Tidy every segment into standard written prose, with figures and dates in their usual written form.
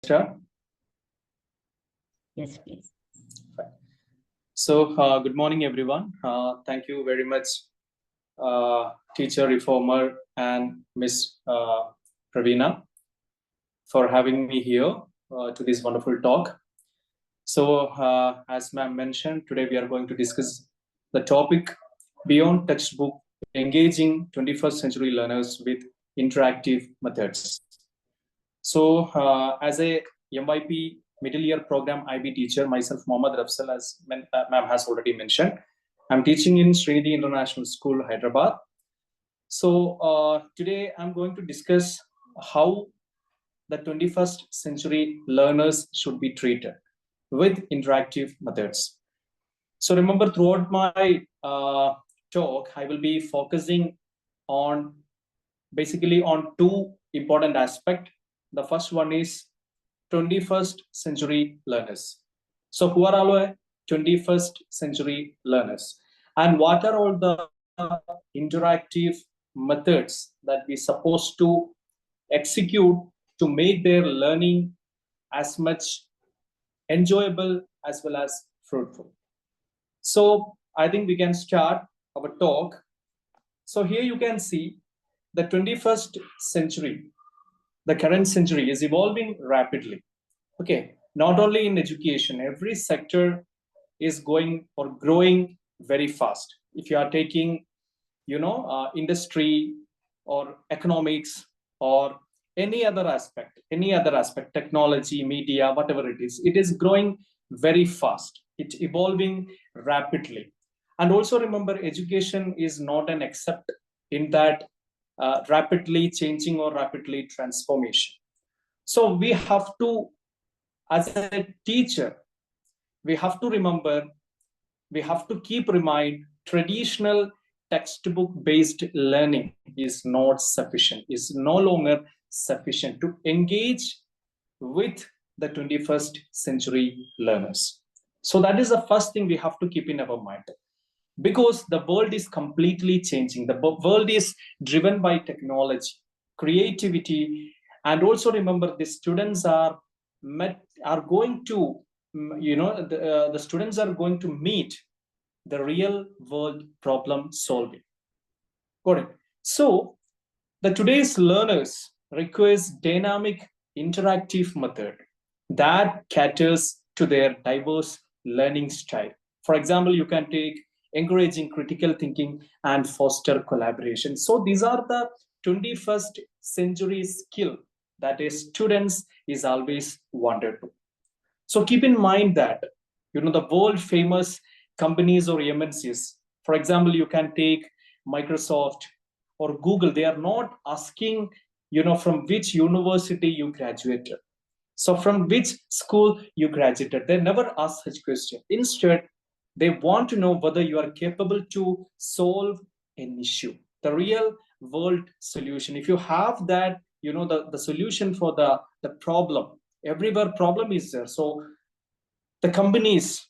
Start? Yes, please. So, good morning, everyone. Thank you very much, teacher, reformer, and Miss Pravina, for having me here to this wonderful talk. So, as ma'am mentioned, today we are going to discuss the topic beyond textbook, engaging 21st century learners with interactive methods. So, as a MYP middle year program IB teacher, myself, Muhammed Rafsal, as ma'am has already mentioned, I'm teaching in Srinidhi International School, Hyderabad. So, today I'm going to discuss how the 21st century learners should be treated with interactive methods. So, remember, throughout my talk, I will be focusing on basically on two important aspects. The first one is 21st century learners. So who are all 21st century learners? And what are all the interactive methods that we supposed to execute to make their learning as much enjoyable as well as fruitful? So I think we can start our talk. So here you can see the 21st century, the current century is evolving rapidly. Okay, not only in education, every sector is going or growing very fast. If you are taking, industry or economics or any other aspect, technology, media, whatever it is growing very fast. It's evolving rapidly. And also remember, education is not an except in that rapidly changing or rapidly transformation. So we have to, as a teacher, we have to remember, we have to keep remind traditional textbook based learning is not sufficient, is no longer sufficient to engage with the 21st century learners. So that is the first thing we have to keep in our mind, because the world is completely changing. The world is driven by technology, creativity, and also remember the students are going to, the students are going to meet the real world problem solving. Got it? So the today's learners requires dynamic interactive method that caters to their diverse learning style. For example, you can take encouraging critical thinking and foster collaboration. So these are the 21st century skill that a students is always wanted to. So keep in mind that, the world famous companies or MNCs, for example, you can take Microsoft or Google, they are not asking, from which university you graduated. So from which school you graduated. They never ask such question. Instead, they want to know whether you are capable to solve an issue, the real world solution. If you have that, the solution for the problem, everywhere problem is there. So the companies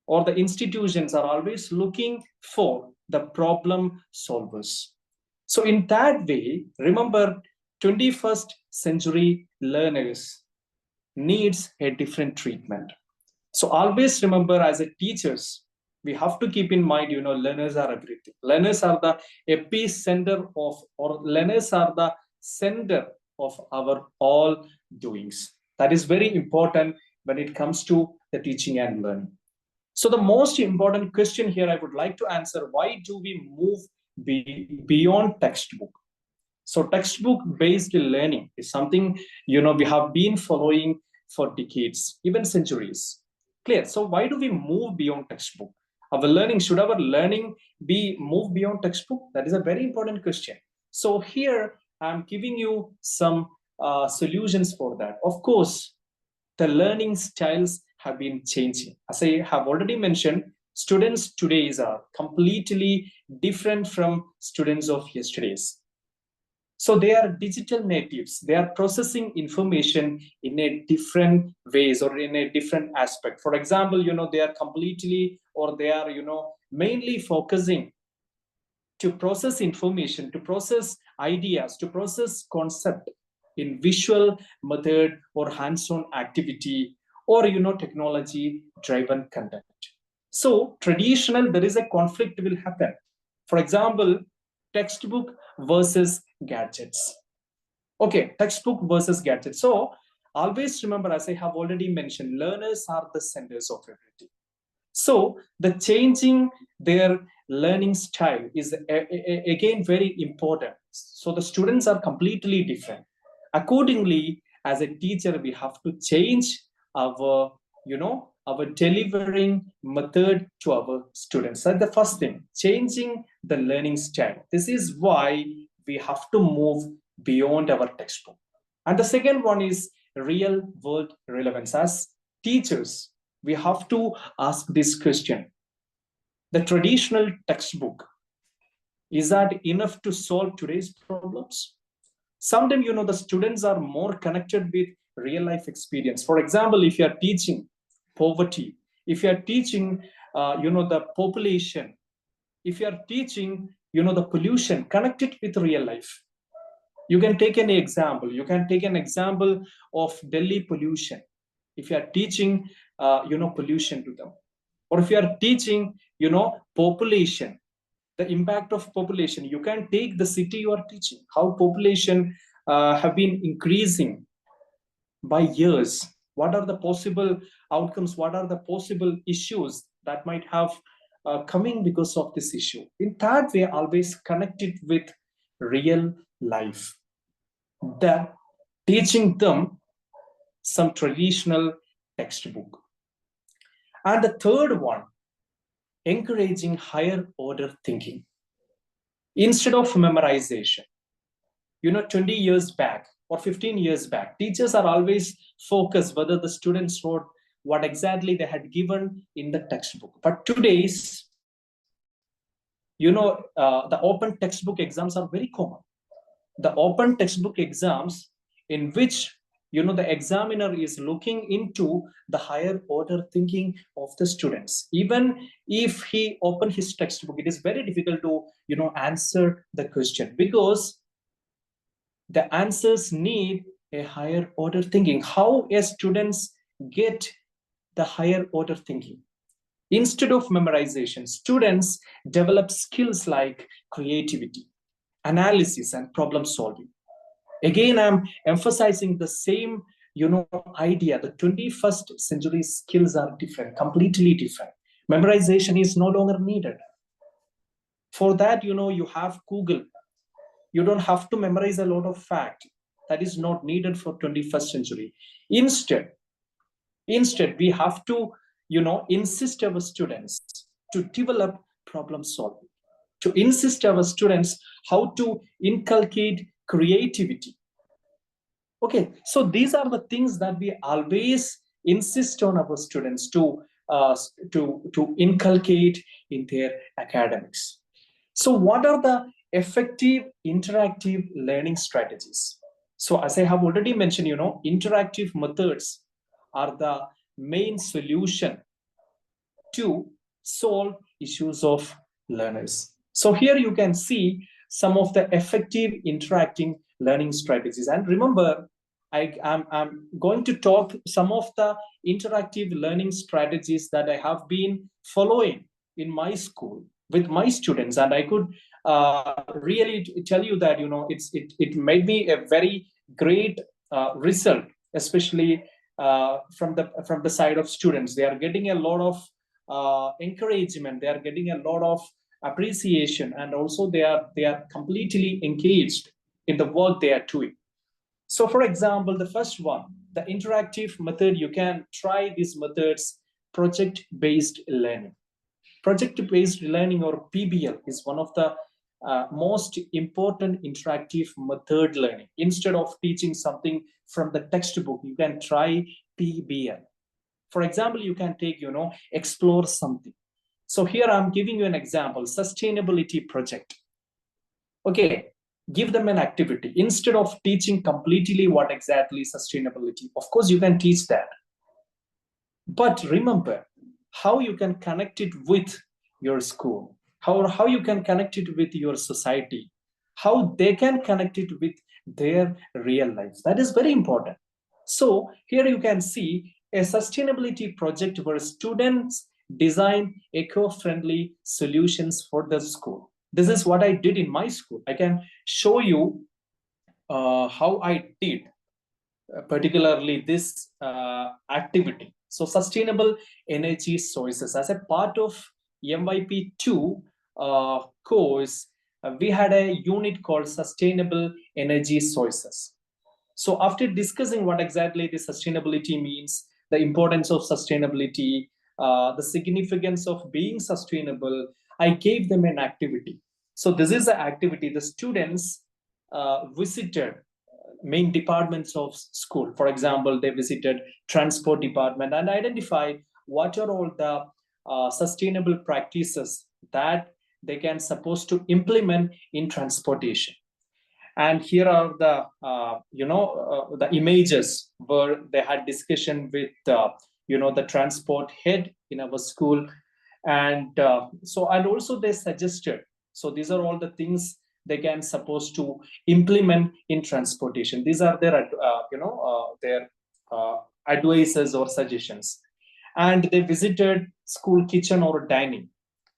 or the institutions are always looking for the problem solvers. So in that way, remember, 21st century learners needs a different treatment. So always remember, as a teachers, we have to keep in mind, learners are everything. Learners are the epicenter of, or learners are the center of our all doings. That is very important when it comes to the teaching and learning. So the most important question here I would like to answer, why do we move beyond textbook? So textbook-based learning is something, we have been following for decades, even centuries. Clear? So why do we move beyond textbook? Should our learning be moved beyond textbook? That is a very important question. So here I'm giving you some solutions for that. Of course, the learning styles have been changing. As I have already mentioned, students today are completely different from students of yesterday's. So they are digital natives. They are processing information in a different ways or in a different aspect. For example, they are completely, or they are, mainly focusing to process information, to process ideas, to process concept in visual method or hands-on activity, or technology driven content. So traditional, there is a conflict will happen. For example, textbook versus gadgets. Okay, textbook versus gadgets. So always remember, as I have already mentioned, learners are the centers of everything. So the changing their learning style is again very important. So the students are completely different. Accordingly, as a teacher, we have to change our, our delivering method to our students. That's the first thing, changing the learning style. This is why we have to move beyond our textbook. And the second one is real world relevance. As teachers, we have to ask this question. The traditional textbook, is that enough to solve today's problems? Sometimes, the students are more connected with real life experience. For example, if you are teaching poverty, if you are teaching, the population, if you are teaching, the pollution, connect it with real life. You can take any example. You can take an example of Delhi pollution. If you are teaching, pollution to them, or if you are teaching, population, the impact of population, you can take the city you are teaching, how population have been increasing by years. What are the possible outcomes? What are the possible issues that might have coming because of this issue? In that way, always connect it with real life. That teaching them some traditional textbook. And the third one, encouraging higher order thinking instead of memorization. 20 years back or 15 years back, teachers are always focused whether the students wrote what exactly they had given in the textbook. But today's, the open textbook exams are very common. The open textbook exams in which the examiner is looking into the higher order thinking of the students. Even if he open his textbook, it is very difficult to answer the question, because the answers need a higher order thinking. How a students get the higher order thinking? Instead of memorization, students develop skills like creativity, analysis, and problem solving. Again, I'm emphasizing the same idea. The 21st century skills are different, completely different. Memorization is no longer needed. For that, you have Google. You don't have to memorize a lot of fact. That is not needed for 21st century. Instead, we have to insist our students to develop problem solving, to insist our students how to inculcate creativity. Okay, so these are the things that we always insist on our students to inculcate in their academics. So what are the effective interactive learning strategies? So as I have already mentioned, interactive methods are the main solution to solve issues of learners. So here you can see some of the effective interacting learning strategies. And remember, I'm going to talk some of the interactive learning strategies that I have been following in my school with my students, and I could really tell you that it made me a very great result, especially from the side of students. They are getting a lot of encouragement. They are getting a lot of appreciation, and also they are completely engaged in the work they are doing. So, for example, the first one, the interactive method, you can try these methods: project-based learning. Project-based learning, or PBL, is one of the most important interactive method learning. Instead of teaching something from the textbook, you can try PBL. For example, you can take, explore something. So here I'm giving you an example, sustainability project. Okay, give them an activity. Instead of teaching completely what exactly sustainability, of course, you can teach that. But remember how you can connect it with your school, how you can connect it with your society, how they can connect it with their real lives. That is very important. So here you can see a sustainability project where students design eco-friendly solutions for the school. This is what I did in my school. I can show you how I did particularly this activity. So sustainable energy sources. As a part of MYP2 course, we had a unit called sustainable energy sources. So after discussing what exactly the sustainability means, the importance of sustainability, the significance of being sustainable, I gave them an activity. So this is the activity. The students visited main departments of school. For example, they visited transport department and identified what are all the sustainable practices that they can supposed to implement in transportation. And here are the the images where they had discussion with the transport head in our school. And and also they suggested, so these are all the things they can supposed to implement in transportation. These are their advices or suggestions. And they visited school kitchen or dining,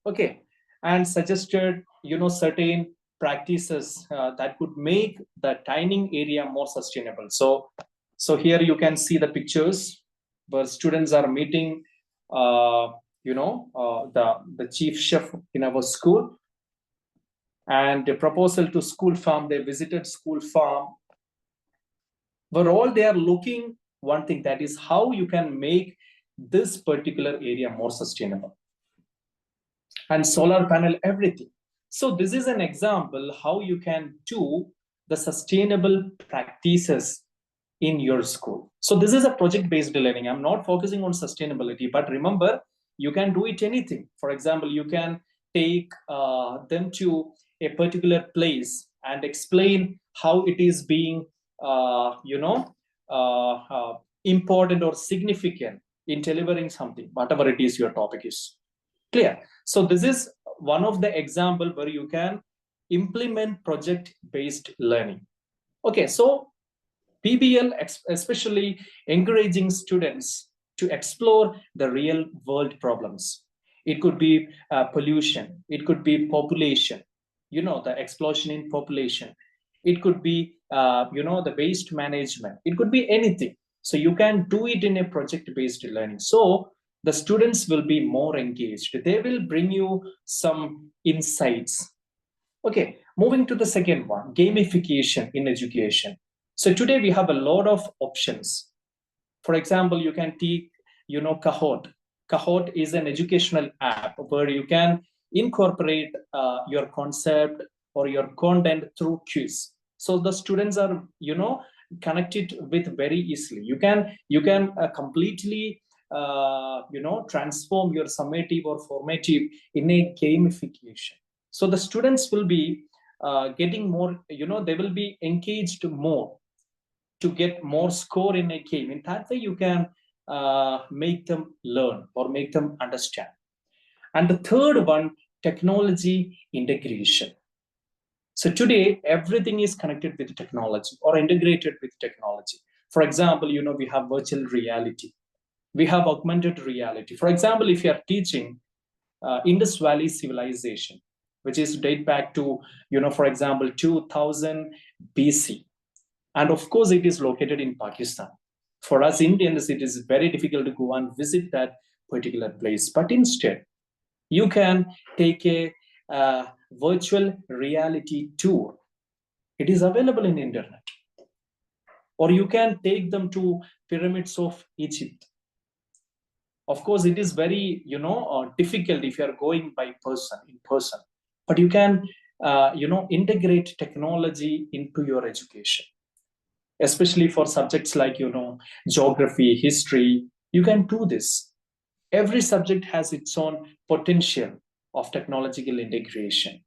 okay, and suggested certain practices that could make the dining area more sustainable. So here you can see the pictures where students are meeting the chief chef in our school, and a proposal to school farm. They visited school farm where all they are looking one thing, that is how you can make this particular area more sustainable. And solar panel, everything. So this is an example how you can do the sustainable practices in your school. So this is a project-based learning. I'm not focusing on sustainability, but remember, you can do it anything. For example, you can take them to a particular place and explain how it is being, important or significant in delivering something, whatever it is your topic is. Clear? So this is one of the example where you can implement project-based learning. Okay, so PBL especially encouraging students to explore the real world problems. It could be pollution, it could be population, the explosion in population. It could be, the waste management. It could be anything. So you can do it in a project-based learning. So the students will be more engaged. They will bring you some insights. Okay, moving to the second one, gamification in education. So today we have a lot of options. For example, you can take, Kahoot. Kahoot is an educational app where you can incorporate your concept or your content through quiz. So the students are, connected with very easily. You can completely transform your summative or formative in a gamification. So the students will be getting more, they will be engaged more to get more score in a game. In that way, you can make them learn or make them understand. And the third one, technology integration. So today, everything is connected with technology or integrated with technology. For example, we have virtual reality. We have augmented reality. For example, if you are teaching Indus Valley civilization, which is date back to, for example, 2000 BC. And of course, it is located in Pakistan. For us Indians, it is very difficult to go and visit that particular place. But instead, you can take a virtual reality tour. It is available in internet. Or you can take them to pyramids of Egypt. Of course, it is very, difficult if you are going in person. But you can, integrate technology into your education, especially for subjects like, geography, history. You can do this. Every subject has its own potential of technological integration.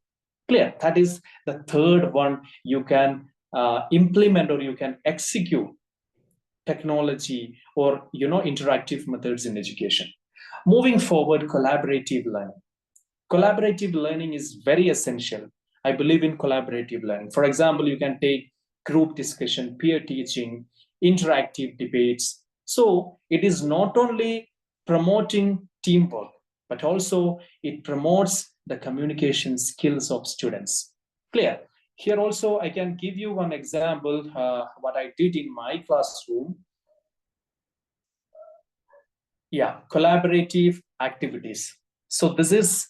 Clear? That is the third one. You can implement or you can execute technology or interactive methods in education. Moving forward, collaborative learning. Collaborative learning is very essential. I believe in collaborative learning. For example, you can take group discussion, peer teaching, interactive debates. So it is not only promoting teamwork, but also it promotes the communication skills of students. Clear? Here also, I can give you one example, what I did in my classroom. Yeah, collaborative activities. So this is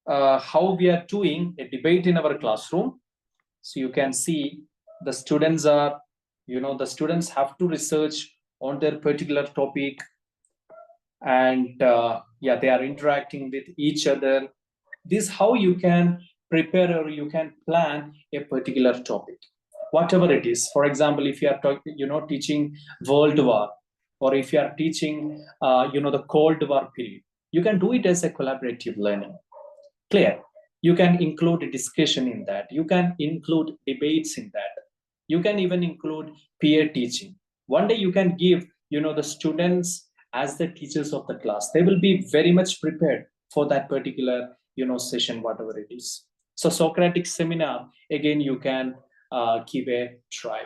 how we are doing a debate in our classroom. So you can see the students are, the students have to research on their particular topic, and yeah, they are interacting with each other. This how you can prepare or you can plan a particular topic, whatever it is. For example, if you are teaching world war, or if you are teaching the Cold War period, you can do it as a collaborative learning. Clear? You can include a discussion in that, you can include debates in that, you can even include peer teaching. One day you can give the students as the teachers of the class. They will be very much prepared for that particular session, whatever it is. So Socratic seminar, again, you can give a try.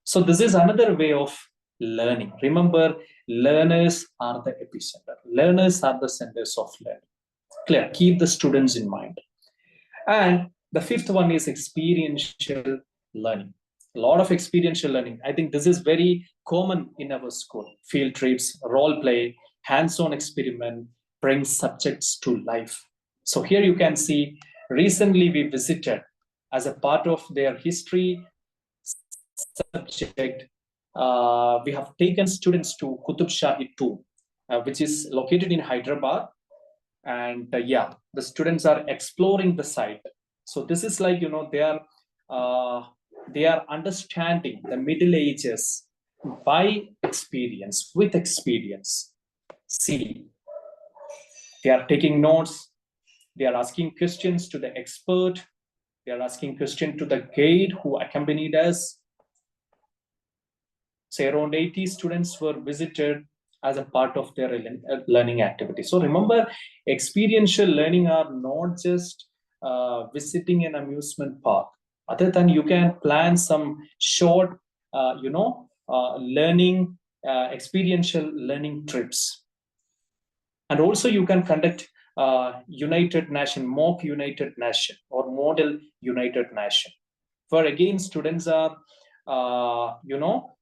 So this is another way of learning. Remember, learners are the epicenter, learners are the centers of learning. Clear? Keep the students in mind. And the fifth one is experiential learning. A lot of experiential learning. I think this is very common in our school. Field trips, role play, hands-on experiment bring subjects to life. So here you can see, recently we visited as a part of their history subject. We have taken students to Qutub Shahi 2, which is located in Hyderabad. And yeah, the students are exploring the site. So this is like they are understanding the Middle Ages by experience, with experience. See, they are taking notes, they are asking questions to the expert, they are asking questions to the guide who accompanied us. So around 80 students were visited as a part of their learning activity. So remember, experiential learning are not just visiting an amusement park. Other than, you can plan some short, learning, experiential learning trips. And also you can conduct United Nation, mock United Nation or model United Nation, where again students are,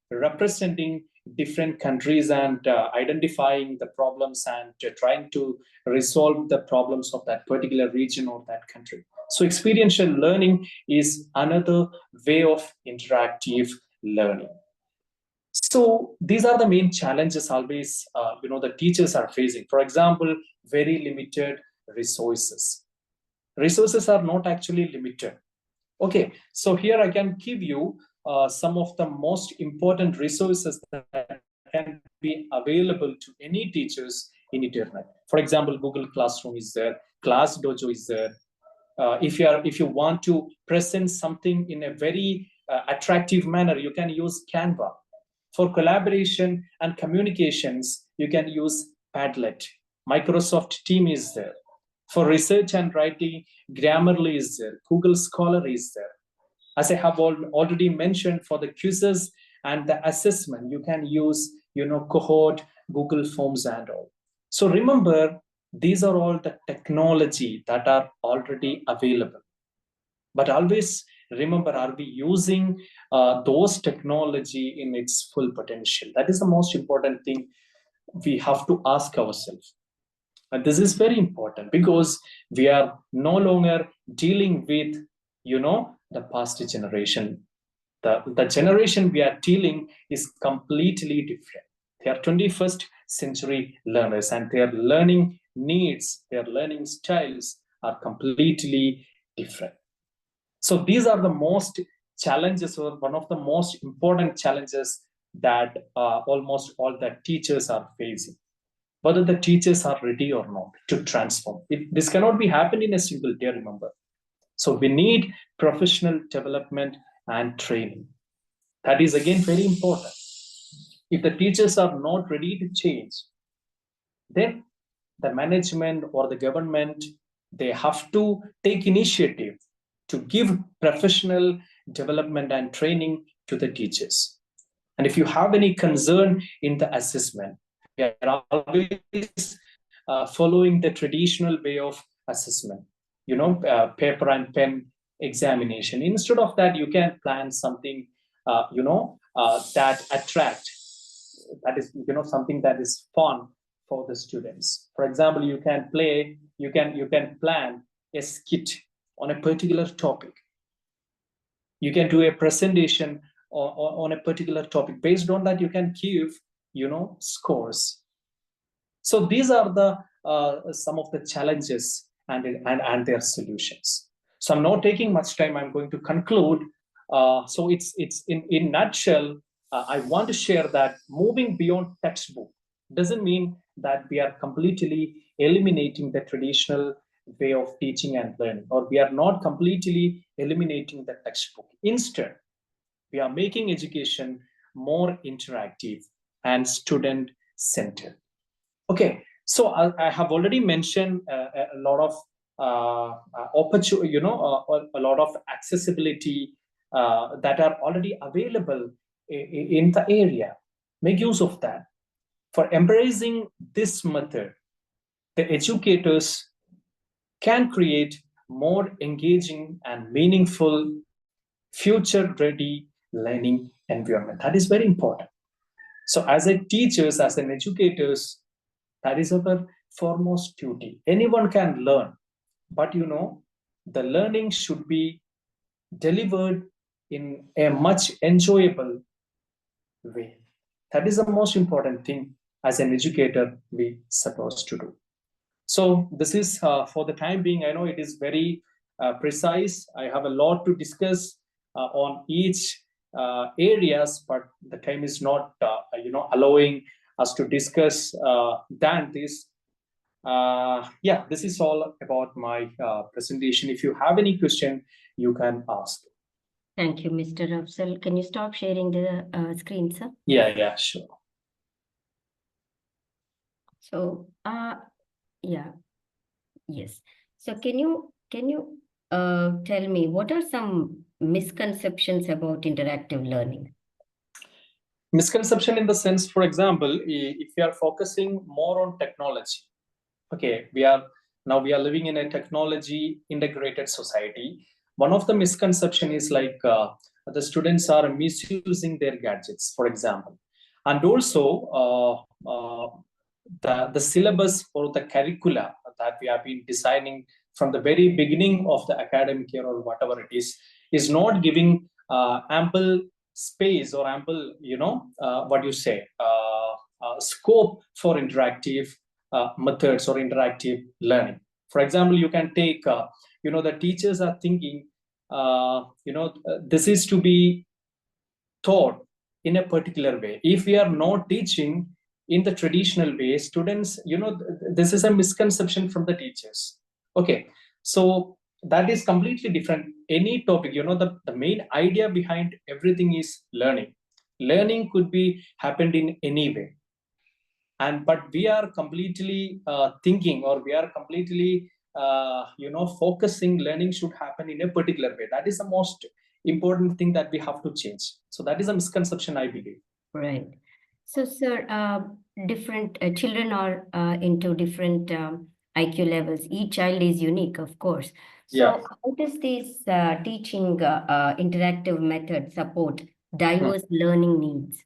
representing different countries and identifying the problems and trying to resolve the problems of that particular region or that country. So experiential learning is another way of interactive learning. So these are the main challenges always the teachers are facing. For example, very limited resources. Resources are not actually limited. Okay, so here I can give you some of the most important resources that can be available to any teachers in internet. For example, Google Classroom is there, Class Dojo is there. If you want to present something in a very attractive manner, you can use Canva. For collaboration and communications, you can use Padlet. Microsoft Team is there. For research and writing, Grammarly is there. Google Scholar is there. As I have already mentioned, for the quizzes and the assessment, you can use Cohort, Google Forms and all. So remember, these are all the technology that are already available. But always remember, are we using those technology in its full potential? That is the most important thing we have to ask ourselves. And this is very important because we are no longer dealing with, the past generation. The generation we are dealing is completely different. They are 21st century learners, and their learning needs, their learning styles are completely different. So these are the most challenges, or one of the most important challenges that almost all the teachers are facing. Whether the teachers are ready or not to transform. This cannot be happened in a single day, remember. So we need professional development and training. That is again very important. If the teachers are not ready to change, then the management or the government, they have to take initiative to give professional development and training to the teachers. And if you have any concern in the assessment, we are always following the traditional way of assessment, paper and pen examination. Instead of that, you can plan something, that attract, that is, something that is fun for the students. For example, you can plan a skit on a particular topic. You can do a presentation on a particular topic. Based on that, you can give, scores. So these are the some of the challenges and their solutions. So I'm not taking much time. I'm going to conclude. So it's in nutshell, I want to share that moving beyond textbook doesn't mean that we are completely eliminating the traditional way of teaching and learning, or we are not completely eliminating the textbook. Instead, we are making education more interactive and student-centered. Okay, so I have already mentioned a lot of opportunity, a lot of accessibility that are already available in the area. Make use of that. For embracing this method, the educators can create more engaging and meaningful future-ready learning environment. That is very important. So as a teachers, as an educators, that is our foremost duty. Anyone can learn, but the learning should be delivered in a much enjoyable way. That is the most important thing as an educator we supposed to do. So this is for the time being. I know it is very precise. I have a lot to discuss on each areas, but the time is not allowing us to discuss than this. Yeah, this is all about my presentation. If you have any question, you can ask. Thank you, Mr. Rafsal. Can you stop sharing the screen, sir? Yeah, sure. So, yeah, yes. So can you tell me what are some misconceptions about interactive learning? Misconception in the sense, for example, if we are focusing more on technology, okay, we are living in a technology integrated society. One of the misconception is like the students are misusing their gadgets, for example, and also the syllabus or the curricula that we have been designing from the very beginning of the academic year or whatever it is not giving ample space or ample, scope for interactive methods or interactive learning. For example, you can take, the teachers are thinking, this is to be taught in a particular way. If we are not teaching in the traditional way, students, this is a misconception from the teachers. Okay, so that is completely different. Any topic, the main idea behind everything is learning. Learning could be happened in any way. But we are completely thinking, or we are completely focusing learning should happen in a particular way. That is the most important thing that we have to change. So that is a misconception, I believe. Right. So, sir, different children are into different IQ levels. Each child is unique, of course. So Yeah. how does this teaching interactive method support diverse learning needs?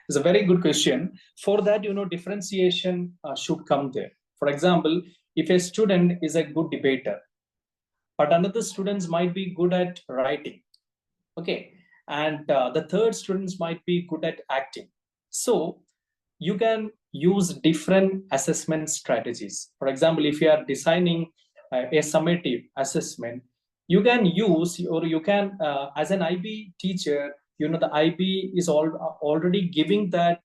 It's a very good question. For that, differentiation should come there. For example, if a student is a good debater, but another students might be good at writing, okay, and the third students might be good at acting. So you can use different assessment strategies. For example, if you are designing a summative assessment, you can use, or you can, as an IB teacher, the IB is already giving that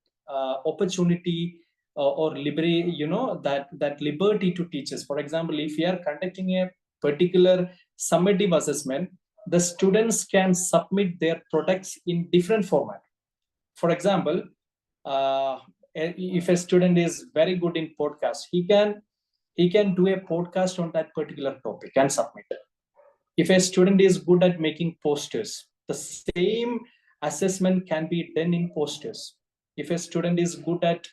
opportunity or liberty, that liberty to teachers. For example, if you are conducting a particular summative assessment, the students can submit their products in different format. For example, if a student is very good in podcast, he can do a podcast on that particular topic and submit it. If a student is good at making posters, the same assessment can be done in posters. If a student is good at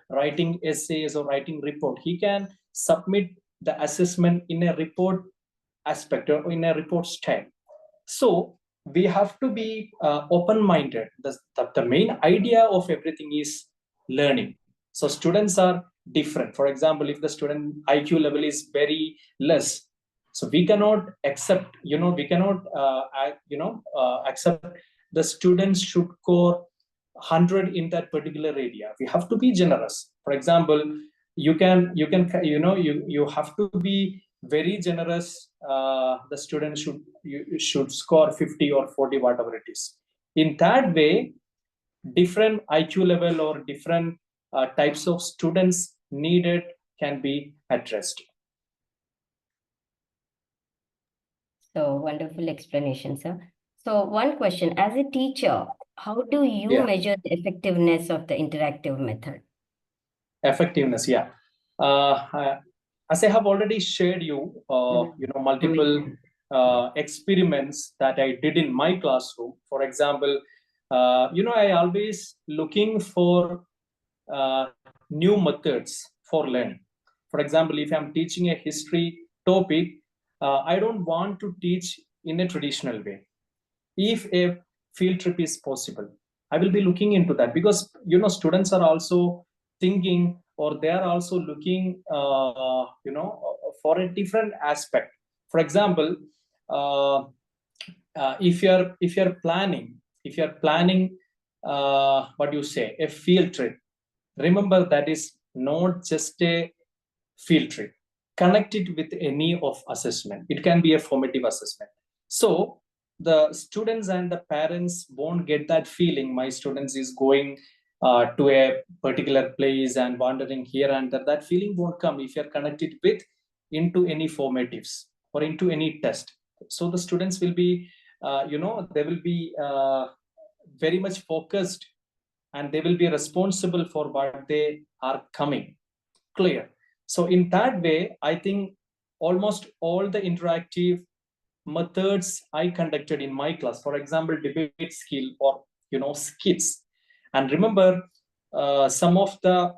writing essays or writing report, he can submit the assessment in a report aspect or in a report style. So we have to be open-minded. The main idea of everything is learning. So students are different. For example, if the student IQ level is very less, so we cannot accept, accept the students should score 100 in that particular area. We have to be generous. For example, you have to be very generous. The student should score 50 or 40, whatever it is. In that way, different IQ level or different types of students needed can be addressed. So wonderful explanation, sir. So one question, as a teacher, how do you measure the effectiveness of the interactive method? Effectiveness, yeah. As I have already shared you, multiple experiments that I did in my classroom. For example, I always looking for new methods for learning. For example, if I'm teaching a history topic, I don't want to teach in a traditional way. If a field trip is possible, I will be looking into that, because students are also thinking, or they are also looking for a different aspect. For example, if you're planning what you say, a field trip, remember that is not just a field trip. Connect it with any of assessment. It can be a formative assessment. So the students and the parents won't get that feeling my students is going to a particular place and wandering here and there. That feeling won't come if you're connected with into any formatives or into any test. So the students will be they will be very much focused, and they will be responsible for what they are coming. Clear? So in that way, I think almost all the interactive methods I conducted in my class, for example, debate skill or skits. And remember, some of the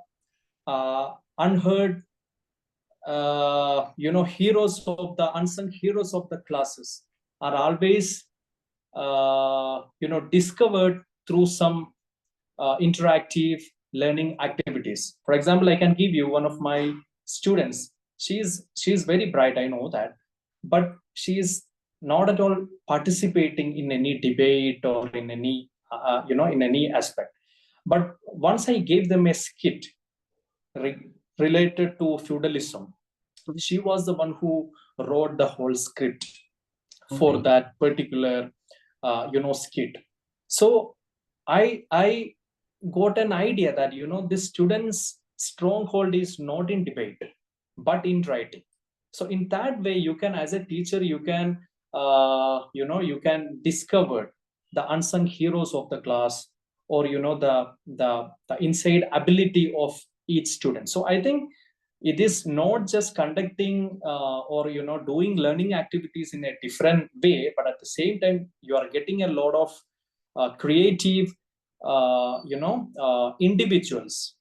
unheard heroes of the unsung heroes of the classes are always discovered through some interactive learning activities. For example, I can give you one of my students. She's very bright, I know that, but she is not at all participating in any debate or in any in any aspect. But once I gave them a skit related to feudalism, she was the one who wrote the whole script for that particular skit. So I got an idea that this student's stronghold is not in debate but in writing. So in that way, you can, as a teacher, you can you can discover the unsung heroes of the class, or the inside ability of each student. So I think it is not just conducting or doing learning activities in a different way, but at the same time you are getting a lot of creative individuals.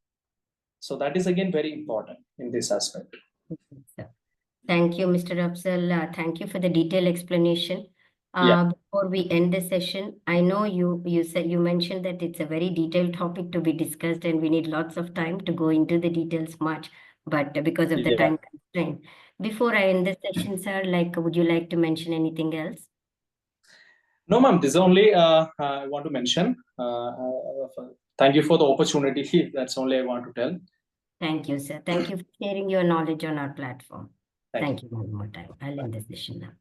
So that is again very important in this aspect. Thank you, Mr. Rafsal. Thank you for the detailed explanation. Before we end the session, I know you mentioned that it's a very detailed topic to be discussed, and we need lots of time to go into the details much, but because of the time constraint. Before I end the session, sir, would you like to mention anything else? No, ma'am. This is only I want to mention. Thank you for the opportunity. That's only I want to tell. Thank you, sir. Thank you for sharing your knowledge on our platform. Thank you one more time. I'll end the session now.